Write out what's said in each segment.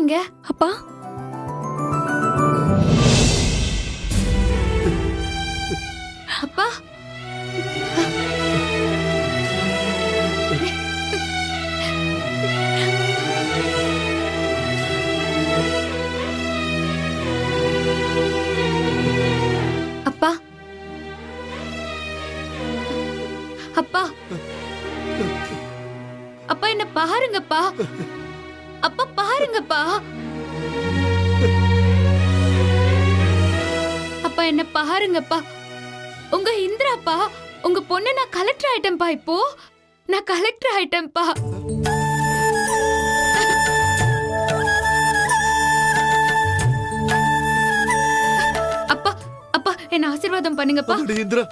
இங்க? அப்பா அப்பா அப்பா அப்பா அப்பா என்ன பாருங்கப்பா. அப்பா பாருங்கப்பா. அப்பா என்ன பாருங்கப்பா. உங்க இந்திராப்பா, உங்க பொண்ணு நான் கலெக்டர் ஆயிட்டேன்ப்பா. இப்போ நான் கலெக்டர் ஆயிட்டேன்ப்பா. அப்பா அப்பா என்ன ஆசீர்வாதம் பண்ணுங்கப்பா. அம்மாடி இந்திரா,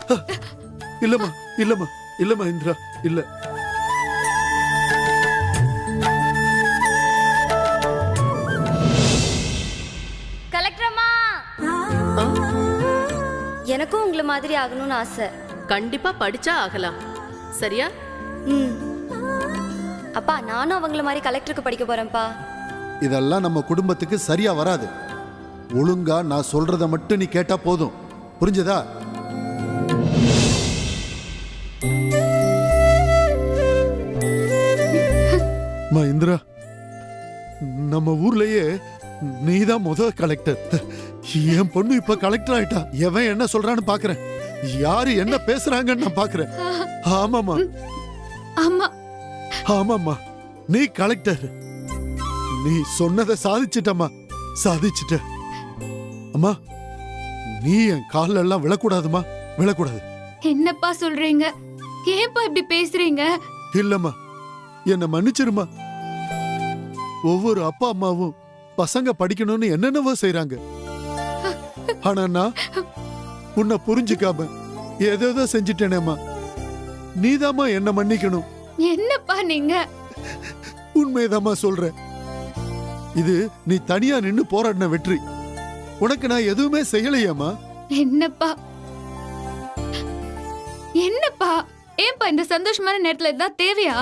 இல்லம்மா இல்லம்மா இல்லம்மா இந்திரா, இல்ல. கலெக்டரம்மா, எனக்கும் உங்களை மாதிரி ஆகணும்னு ஆசை. கண்டிப்பா படிச்சா ஆகலாம். சரியா? அப்பா நானும் அவங்கள மாதிரி கலெக்டருக்கு படிக்க போறேன்ப்பா. இதெல்லாம் நம்ம குடும்பத்துக்கு சரியா வராது. ஒழுங்கா நான் சொல்றத மட்டும் நீ கேட்டா போதும். புரிஞ்சதா? அம்மா இந்திரா, நம்ம ஊர்லயே நீதான் முதல் கலெக்டர். என் பொண்ணு இப்ப கலெக்டர் ஆயிட்டா. எவன் என்ன சொல்றான்னு பாக்குறேன், யாரு என்ன பேசுறாங்கன்னு நான் பாக்குறேன். ஆமாமா ஆமா ஆமாம்மா, நீ கலெக்டர். நீ சொன்னதை சாதிச்சிட்டம்மா, சாதிச்சிட்ட. அம்மா நீ என் கால்ல எல்லாம் விழக்கூடாதுமா, விழக்கூடாது. என்னப்பா சொல்றீங்க? ஏன்பா இப்படி பேசுறீங்க? இல்லம்மா, என்ன மன்னிச்சிருமா. ஒவ்வொரு அப்பா அம்மாவும் பசங்க படிக்கணும்னு என்னென்னவோ செய்றாங்க. ஆனா நான் உன்னை புரிஞ்சுக்காம ஏதோ செஞ்சிட்டேனேம்மா. நீதாம்மா என்ன மன்னிக்கணும். என்னப்பா நீங்க? உண்மைதாம்மா சொல்றேன். இது நீ தனியா நின்னு போராடின வெற்றி. உனக்கு நான் எதுவுமே செய்யலையாமா. என்னப்பா என்னப்பா ஏன்பா இந்த சந்தோஷமான நேரத்துல இதான் தேவையா?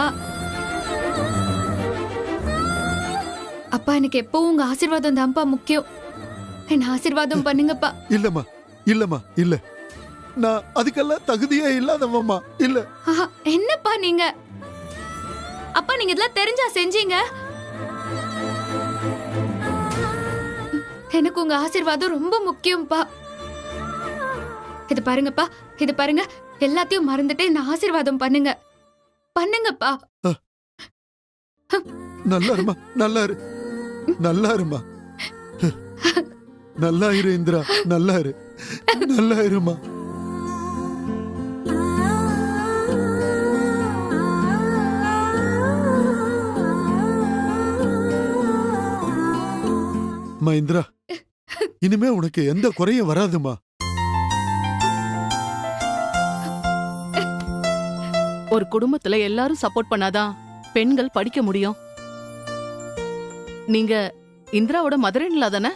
அப்பா எனக்கு எப்பவும் உங்க ஆசீர்வாதம் தான்ப்பா முக்கியம். என்ன ஆசீர்வாதம் பண்ணுங்கப்பா. இல்லம்மா இல்லம்மா இல்ல, நான் அதுக்கெல்லாம் தகுதியே இல்லாதவம்மா. இல்ல. ஆஹா, என்னப்பா நீங்க? அப்பா நீங்க இதெல்லாம் தெரிஞ்சா செஞ்சீங்க? எனக்கு உங்க ஆசீர்வாதம் ரொம்ப முக்கியம்ப்பா. இது பாருங்கப்பா, இது பாருங்க, எல்லாத்தையும் மறந்துட்டு என்ன ஆசீர்வாதம் பண்ணுங்க. பண்ணுங்கப்பா. நல்லா இருமா, நல்லா இரு, நல்லா இருமா. நல்லா இரு இந்திரா, நல்லா இரு, நல்லா இருமா. இந்திரா, இனிமே உனக்கு எந்த குறையும் வராதுமா. ஒரு குடும்பத்துல எல்லாரும் சப்போர்ட் பண்ணாதான் பெண்கள் படிக்க முடியும். நீங்க இந்திராவோட மதர்-இன்-லா தானே?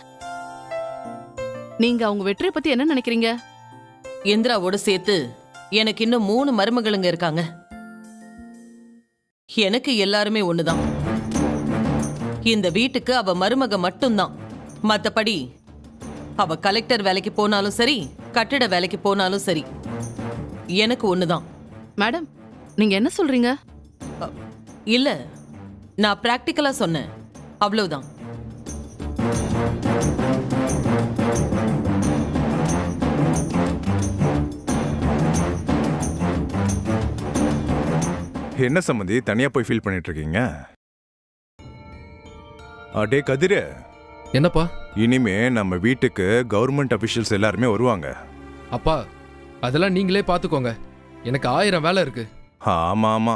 நீங்க அவங்க வெற்றியை பத்தி என்ன நினைக்கிறீங்க? இந்திராவோட சேர்த்து எனக்கு இன்னும் 3 மருமகளுங்க இருக்காங்க. எனக்கு எல்லாருமே ஒண்ணுதான். இந்த வீட்டுக்கு அவ மருமக மட்டும்தான். மத்தபடி அவ கலெக்டர் வேலைக்கு போனாலும் சரி, கட்டிட வேலைக்கு போனாலும் சரி, எனக்கு ஒண்ணுதான். மேடம், நீங்க என்ன சொல்றீங்க? இல்ல, நான் பிராக்டிக்கலா சொன்னேன், அவ்வளவுதான். என்ன சம்மந்தி தனியா போய் ஃபீல் பண்ணிட்டு இருக்கீங்க? அடே கதிரு, என்னப்பா? இனிமே நம்ம வீட்டுக்கு கவர்மெண்ட் அபிஷியல்ஸ் எல்லாருமே வருவாங்க. அப்பா அதெல்லாம் நீங்களே பாத்துக்கோங்க, எனக்கு 1000 வேலை இருக்கு. ஆமா ஆமா,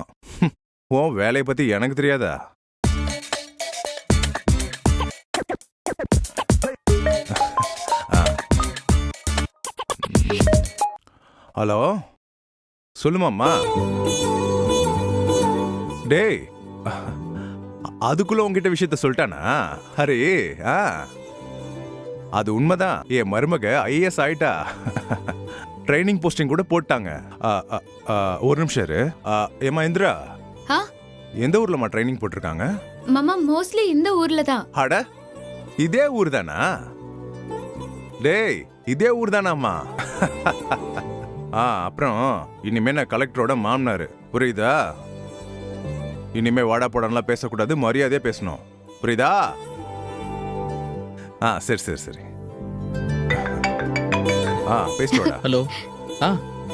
உன் வேலையை பத்தி எனக்கு தெரியாதா? ஹலோ, சொல்லுமாம்மா. டேய், அதுக்குள்ள உங்ககிட்ட விஷயத்த சொல்லிட்டானா? ஹரி, அது உண்மைதான். என் மருமக IAS ஆயிட்டா. ட்ரைனிங் போஸ்டிங் கூட போட்டாங்க. ஒரு நிமிஷம் இரு. ஏமா இந்திரா, எந்த ஊர்லமா ட்ரைனிங் போட்டிருக்காங்க? மாமா மோஸ்ட்லி இந்த ஊர்ல தான். அட, இதே ஊர் தானா? டேய், இதே ஊர் தானாம்மா? அப்புறம் இனிமே நான் கலெக்டரோட மாமனாரு, புரியுதா? இனிமே வாடா போடான்லாம் பேசக்கூடாது, மரியாதையா பேசணும், புரியுதா? சரி சரி சரி. பேசிட்டோடா. ஹலோ.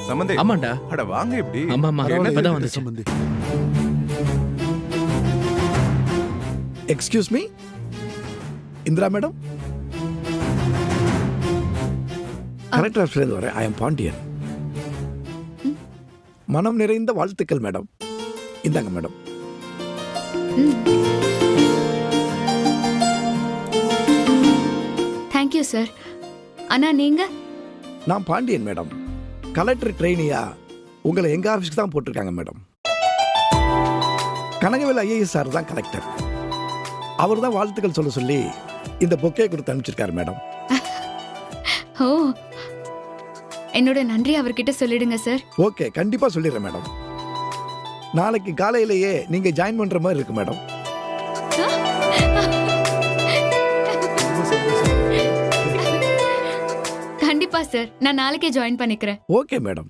சம்பந்தி. ஆமாண்டா. அட வாங்க. இப்படி ஆமா ஆமா பரவாயில்ல, இப்பதான் இருக்குது வந்துச்சு. சம்பந்தி. Excuse me, Indira madam. Collector ஆஃபீஸ்லேருந்து வரேன். I am Pandian. மனம் நிறைந்த வாழ்த்துக்கள் மேடம். இந்தாங்க மேடம். Thank you sir. அண்ணா நீங்க? நான் பாண்டியன் மேடம். கலெக்டர் ட்ரெயினியா உங்களை எங்க ஆஃபீஸ்க்கு தான் போட்டிருக்காங்க மேடம். கனகவேல் ஐஏஎஸ் சார் தான் கலெக்டர். அவர் தான் வாழ்த்துக்கள் சொல்ல சொல்லி இந்த பொக்கே கொடுத்து அனுப்பிச்சிருக்காரு மேடம். ஓ, என்னோட நன்றி அவர்கிட்ட சொல்லிடுங்க சார். ஓகே, கண்டிப்பா சொல்லிடுறேன் மேடம். நாளைக்கு காலையிலேயே நீங்க ஜாயின் பண்ற மாதிரி இருக்கு மேடம். கண்டிப்பா சார், நான் நாளைக்கே ஜாயின் பண்ணிக்கிறேன். Okay madam.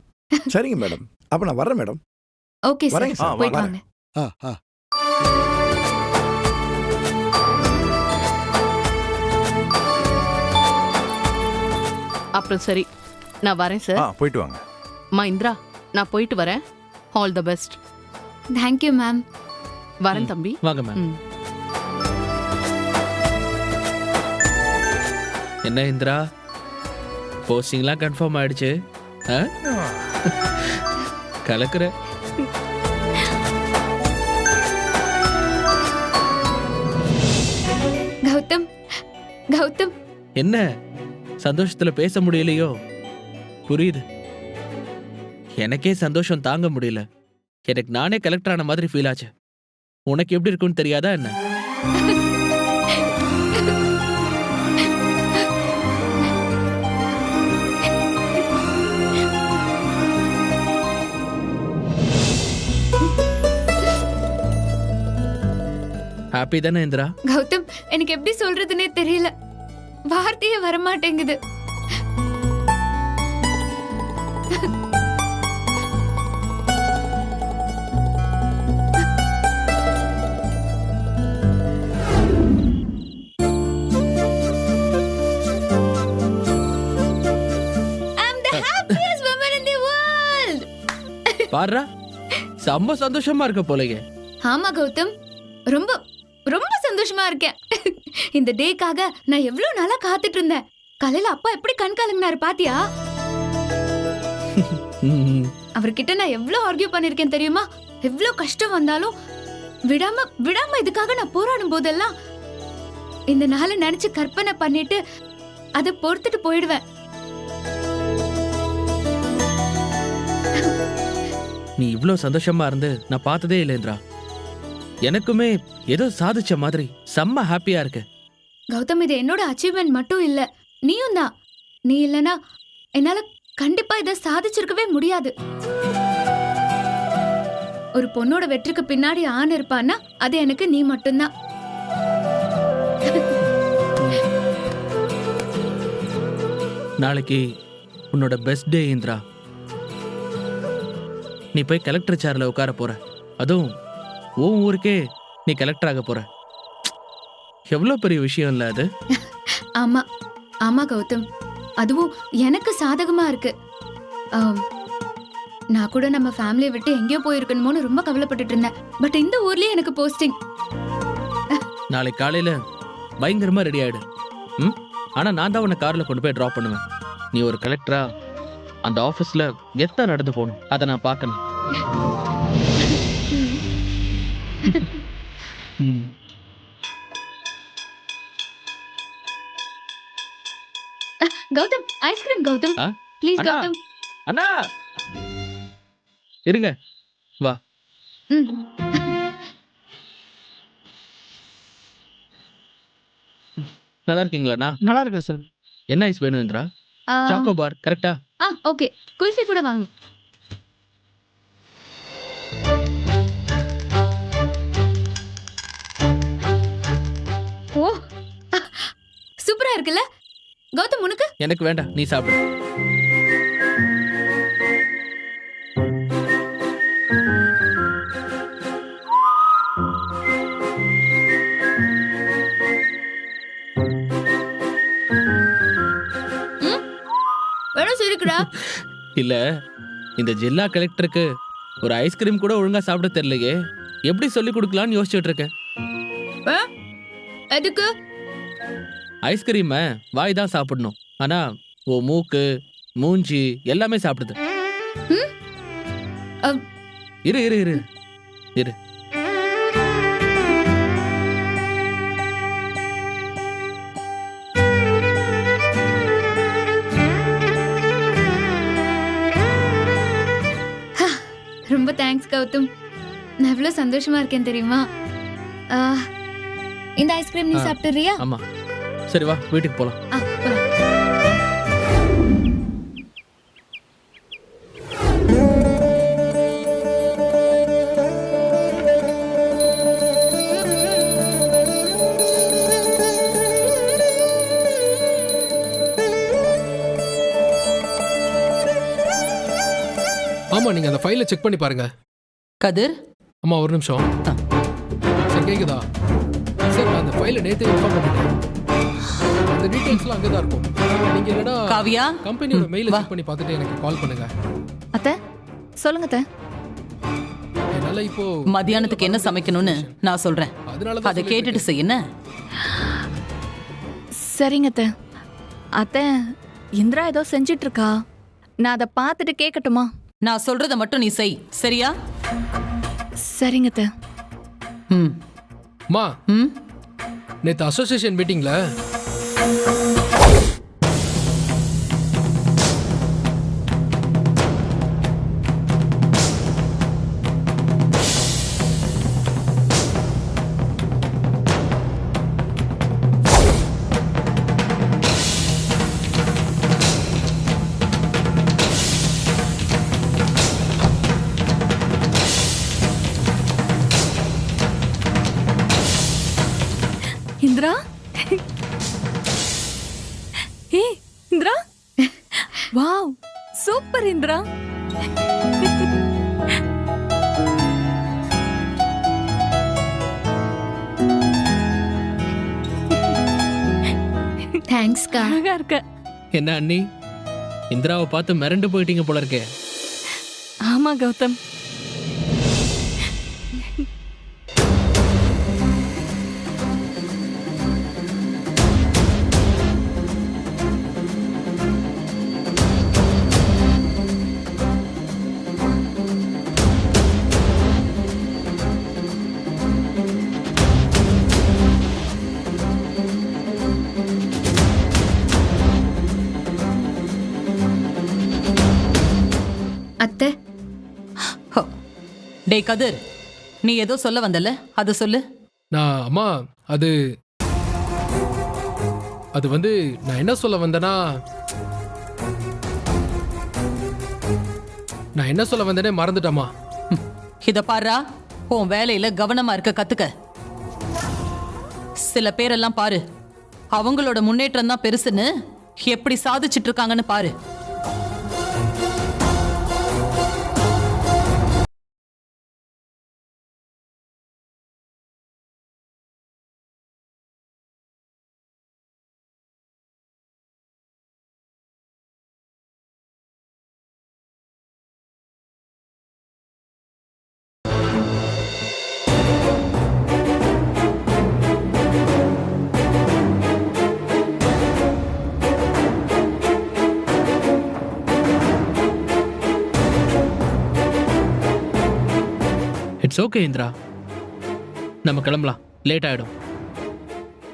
சரிங்க மேடம், அப்ப நான் வரேன் மேடம். ஓகே சார், வரேங்க சார். போயிட்டு வரேன். வாங்க. அப்புறம் சரி, நான் வரேன் சார். போயிட்டு வாங்க. மா இந்திரா, நான் போயிட்டு வரேன். All the best. Thank you ma'am. வரேன் தம்பி. வாங்க மேம். ம். என்ன இந்திரா, போஸ்டிங்லாம் கன்ஃபார்ம் ஆயிடுச்சு? கலக்குற. கௌதம், கௌதம். என்ன சந்தோஷத்துல பேச முடியலையோ? புரியுது. எனக்கே சந்தோஷம் தாங்க முடியல. எனக்கு நானே கலெக்டர் ஆன மாதிரி ஃபீல் ஆச்சு. உனக்கு எப்படி இருக்குன்னு தெரியாதா என்ன? ஹாப்பி தானே இந்திரா? கௌதம், எனக்கு எப்படி சொல்றதுன்னே தெரியல. வார்த்தையே வரமாட்டேங்குது. I'm the happiest woman in the world. பாருடா, செம்ம சந்தோஷமா இருக்க போலயே. ஆமா கௌதம், ரொம்ப ரொம்ப சந்தோஷமா இருக்கேன். இந்த டேக்காக நான் எவ்வளவு நாளா காத்துட்டு இருந்தேன். காலையில அப்பா எப்படி கண் கலங்கினாரு பாத்தியா? அவர்கிட்ட நான் எவ்வளவு ஆர்கியூ பண்ணிருக்கேன் தெரியுமா? எவ்வளவு கஷ்டம் வந்தாலும் விடாம விடாம இதுக்காக நான் போராடும் போதெல்லாம் இந்த நாளை நினைச்சு கற்பனை பண்ணிட்டு அதை பொறுத்துட்டு போயிடுவேன். நீ இவ்ளோ சந்தோஷமா இருந்து நான் பார்த்ததே இல்லை இந்திரா. எனக்குமே ஏதோ சாதிச்ச மாதிரி செம்ம ஹாப்பியா இருக்கு. கௌதம், இது என்னோட அச்சீவ்மெண்ட் மட்டும் இல்ல, நீயும் தான். நீ இல்லனா என்னால கண்டிப்பா இதை சாதிச்சிருக்கவே முடியாது. ஒரு பொண்ணோட வெற்றிக்கு பின்னாடி ஆண் இருப்பான்னா அது எனக்கு நீ மட்டும்தான். நாளைக்கு உன்னோட பெஸ்ட் டே இந்திரா. நீ போய் கலெக்டர் சேர்ல உட்கார போற. அதுவும் உன் ஊருக்கே நீ கலெக்டர் ஆக போற. எவ்வளவு பெரிய விஷயம் இல்ல அது? ஆமா ஆமா கௌதம், அதுவும் எனக்கு சாதகமா இருக்கு. நான் கூட நம்ம ஃபேமிலியை விட்டு எங்கேயோ போயிருக்கணுமோன்னு ரொம்ப கவலைப்பட்டுட்டு இருந்தேன். பட் இந்த ஊர்லயே எனக்கு போஸ்டிங். நாளைக்கு காலையில பயங்கரமா ரெடி ஆயிடு. ஆனா நான் தான் உன்னை கார்ல கொண்டு போய் டிராப் பண்ணுவேன். நீ ஒரு கலெக்டரா அந்த ஆபீஸ்ல கெத்தா நடந்து போகணும். அதை நான் பார்க்கணும். கௌதம், ஐஸ்கிரீம் கௌதம், ப்ளீஸ் அண்ணா. கௌதம். அண்ணா இருங்க, வா. ம். நல்லா இருக்கீங்களாண்ணா? நல்லா இருக்கேன் சார். என்ன ஐஸ் வேணும்ன்றா? சாக்கோ பார் கரெக்டா? ஓகே, குல்ஃபி கூட வாங்க. ஓ, எனக்கு வேண்டாம், நீ சாப்பிடு. வேணும் சிரிக்குடா. இல்ல, இந்த ஜில்லா கலெக்டருக்கு ஒரு ஐஸ்கிரீம் கூட ஒழுங்கா சாப்பிட தெரியலையே, எப்படி சொல்லி கொடுக்கலான்னு யோசிச்சுட்டு இருக்கேன். எதுக்கு? ஐஸ்கிரீமை வாய் தான் சாப்பிடணும், ஆனா ஓ மூக்கு மூஞ்சி எல்லாமே சாப்பிடுது. இரு இரு இரு இரு. ரொம்ப தேங்க்ஸ் கௌதம். நான் எவ்வளவு சந்தோஷமா இருக்கேன் தெரியுமா? இந்த ஐஸ்கிரீம் நீ சாப்பிட்டுறியா? ஆமா. சரி வா, வீட்டுக்கு போலாம். போலாம். ஆமா, நீங்க அந்த ஃபைலை செக் பண்ணி பாருங்க. கதிர், அம்மா ஒரு நிமிஷம். சரி, கேக்குதா? சார், நான் அந்த ஃபைலை நேத்தே இன்ஃபார்ம் பண்ணிட்டேன். அந்த டீடைல்ஸ்லாம் அங்கே தான் இருக்கும். நீங்க இல்லைனா காவியா, கம்பெனியோட மெயிலை செக் பண்ணி பார்த்துட்டு எனக்கு கால் பண்ணுங்க. அத்தை சொல்லுங்க அத்தை. என்னால இப்போ மத்தியானத்துக்கு என்ன சமைக்கணும்னு நான் சொல்றேன், அதனால அதை கேட்டுட்டு செய்ய. சரிங்க அத்தை. அத்தை, இந்திரா ஏதோ செஞ்சிட்டு இருக்கா, நான் அதை பார்த்துட்டு கேட்கட்டுமா? நான் சொல்றத மட்டும் நீ செய், சரியா? சரிங்க அத்தை. ம் மா, ம் நேத்து அசோசியேஷன் மீட்டிங்ல இந்திரா, ஏ இந்திரா, வாவ் சூப்பர் இந்திரா. தேங்க்ஸ்க்கா. அழகா இருக்க. என்ன அண்ணி, இந்திராவை பார்த்து மிரண்டு போயிட்டீங்க போல இருக்கே. ஆமா கௌதம். அத்தை, டேய் கதிர், நீ ஏதோ சொல்ல வந்தல, அதை சொல்லு. நான் அம்மா அது வந்து நான் என்ன சொல்ல வந்தேனே மறந்துட்டேம்மா. இத பாருடா, உன் வேலையில கவனமா இருக்க கத்துக்க. சில பேரெல்லாம் பாரு, அவங்களோட முன்னேற்றம் தான் பெருசுன்னு எப்படி சாதிச்சிட்டு இருக்காங்கன்னு பாரு. இட்ஸ் ஓகே இந்திரா, நம்ம கிளம்பலாம், லேட் ஆயிடும்.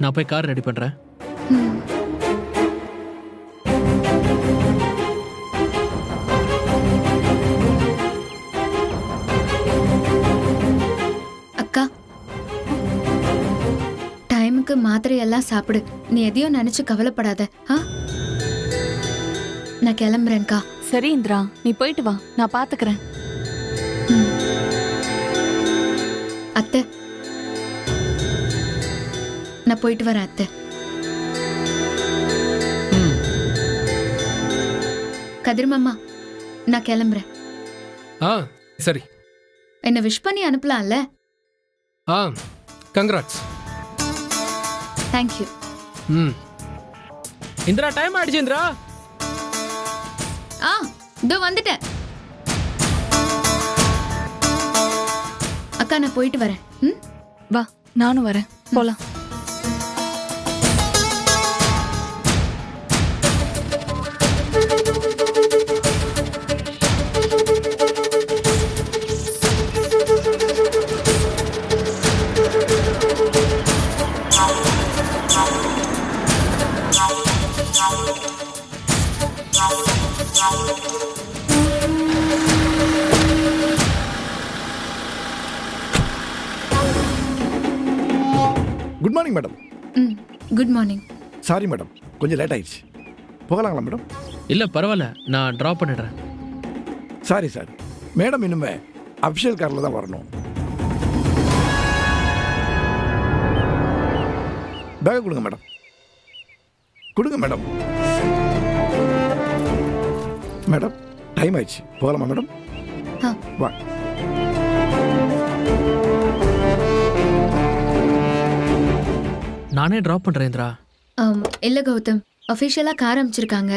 நான் போய் கார் ரெடி பண்றேன். அக்கா, டைமுக்கு மாத்திரையெல்லாம் சாப்பிடு. நீ எதையும் நினைச்சு கவலைப்படாத. நான் கிளம்புறேன்க்கா. சரி இந்திரா, நீ போயிட்டு வா, நான் பாத்துக்கிறேன். அத்தை, நான் போயிட்டு வரேன் அத்தை. கதிர் மாமா, நான் கிளம்புறேன். ஆ சரி. என்ன விஷ் பண்ணி அனுப்பலாம்ல? ஆ கங்க்ராட்ஸ். தேங்க்யூ. ம். இந்திரா டைம் ஆயிடுச்சு இந்திரா. ஆ இதோ வந்துட்டேன். அக்கா நான் போயிட்டு வரேன். ம், வா, நானும் வரேன், போலாம். Good morning madam. ம், குட் மார்னிங். சாரி மேடம், கொஞ்சம் லேட் ஆயிடுச்சு. போகலாங்களா மேடம்? இல்ல பரவாயில்ல, நான் டிராப் பண்ணிடுறேன். சாரி சார், மேடம் இனிமே அஃபிஷியல் காரில் தான் வரணும். பேக்கை கொடுங்க மேடம். கொடுங்க மேடம். மேடம் டைம் ஆயிடுச்சு, போகலாமா மேடம்? ஆ. வா. நானே டிராப் பண்றேன் இந்திரா. இல்ல கௌதம், அஃபிஷியலா கார் அமைச்சிருக்காங்க.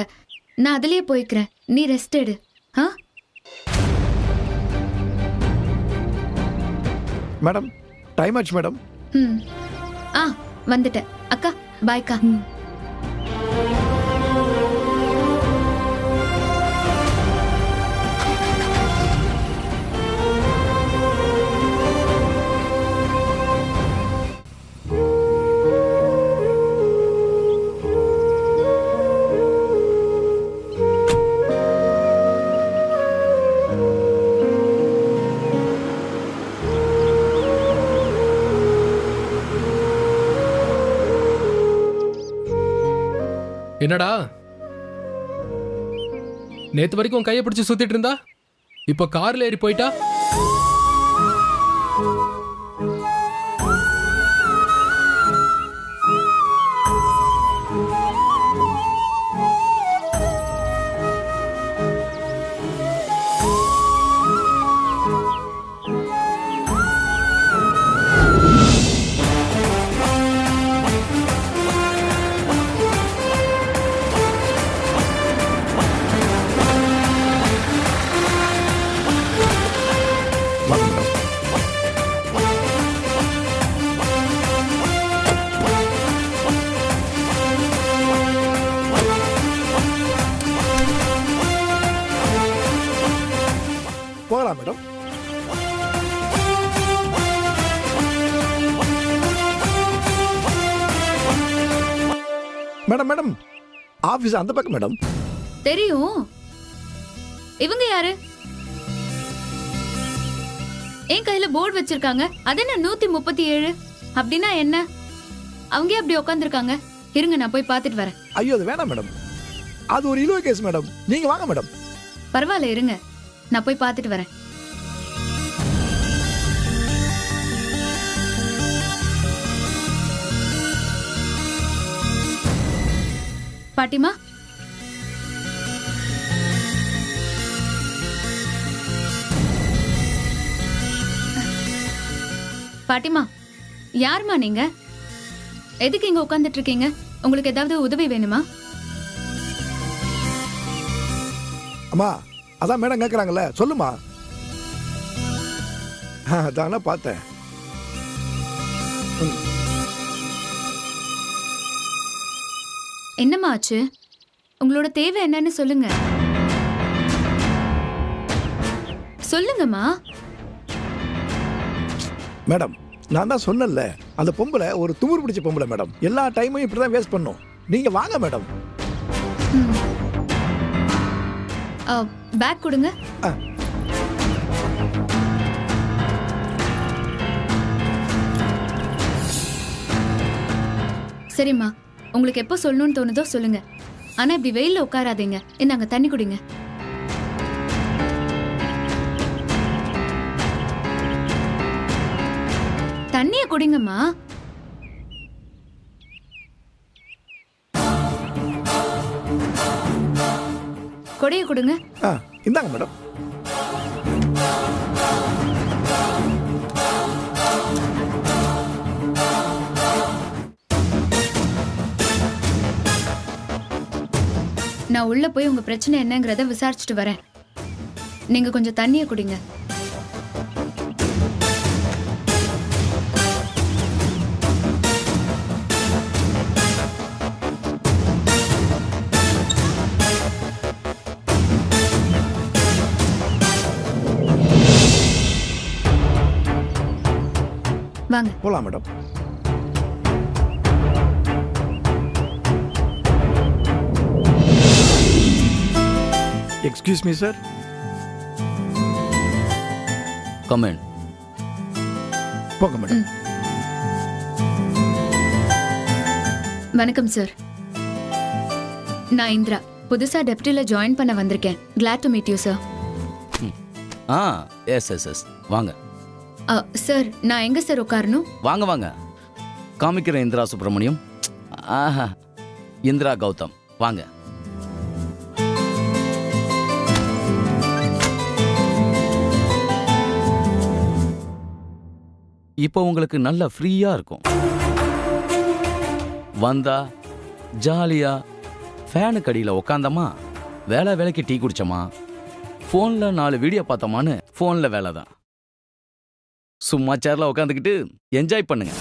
நான் அதுலயே போய்க்கிறேன். நீ ரெஸ்ட் எடு. ஆ மேடம் டைம் ஆச்சு மேடம். ம். ஆ வந்துட்டேன். அக்கா பாய்க்கா. என்னடா நேத்து வரைக்கும் கையை பிடிச்சு சுத்திட்டு இருந்தா இப்ப கார்ல ஏறி போயிட்டா? வாங்க மேடம். போகலாம் மேடம். மேடம் மேடம் ஆபீஸ் அந்த பக்கம் மேடம். தெரியும். இவங்க யாரு? என் கையில போர்டு வச்சிருக்காங்க. அது என்ன 137 அப்படின்னா என்ன? அவங்க ஏன் அப்படி உட்காந்துருக்காங்க? இருங்க, நான் போய் பார்த்துட்டு வரேன். ஐயோ அது வேணாம் மேடம், அது ஒரு இழுவ கேஸ் மேடம். நீங்க வாங்க மேடம். பரவாயில்ல, இருங்க, நான் போய் பார்த்துட்டு வரேன். பாட்டிமா, பாட்டிமா, யாருமா நீங்க? எதுக்கு இங்க உட்கார்ந்துட்டு இருக்கீங்க? உங்களுக்கு ஏதாவது உதவி வேணுமா? அம்மா அதான் மேடம் கேட்குறாங்கல்ல, சொல்லுமா. அதானே பார்த்தேன். என்னம்மா ஆச்சு? உங்களோட தேவை என்னன்னு சொல்லுங்க. சொல்லுங்கம்மா. மேடம் நான் தான் சொன்னேன்ல, அந்த பொம்பளை ஒரு துமுறு பிடிச்ச பொம்பளை மேடம். எல்லா டைமையும் இப்படி தான் வேஸ்ட் பண்ணும். நீங்க வாங்க மேடம். பேக் கொடுங்க. ஆ. சரிம்மா, உங்களுக்கு எப்போ சொல்லணும்னு தோணுதோ சொல்லுங்க. ஆனா இப்படி வெயில்ல உட்காராதீங்க. இந்தாங்க தண்ணி குடிங்க. தண்ணிய குடிங்கம்மா. கொடைய கொடுங்க. ஆ இந்தாங்க மேடம். நான் உள்ள போய் உங்க பிரச்சனை என்னங்கறத விசாரிச்சுட்டு வரேன். நீங்க கொஞ்சம் தண்ணிய குடிங்க. வாங்க போலாம் madam. Excuse me sir. Comment. போங்க மேடம். வணக்கம் சார். நான் இந்திரா, புதுசா டெப்டில ஜாயின் பண்ண வந்திருக்கேன். glad to meet you sir. ஆ எஸ் எஸ் எஸ் வாங்க சார், நான் எங்க சார் உட்காரணும்? வாங்க வாங்க. காமிக்கிற இந்திரா சுப்பிரமணியம். ஆஹா, இந்திரா கௌதம் வாங்க. இப்போ உங்களுக்கு நல்ல ஃப்ரீயா இருக்கும். வந்தா ஜாலியா ஃபேனுக்கு அடியில் உக்காந்தமா, வேலைக்கு டீ குடிச்சோமா, ஃபோன்ல 4 வீடியோ பார்த்தோமான்னு ஃபோன்ல வேலை தான். சும்மா சேர்ல உட்காந்துக்கிட்டு என்ஜாய் பண்ணுங்க.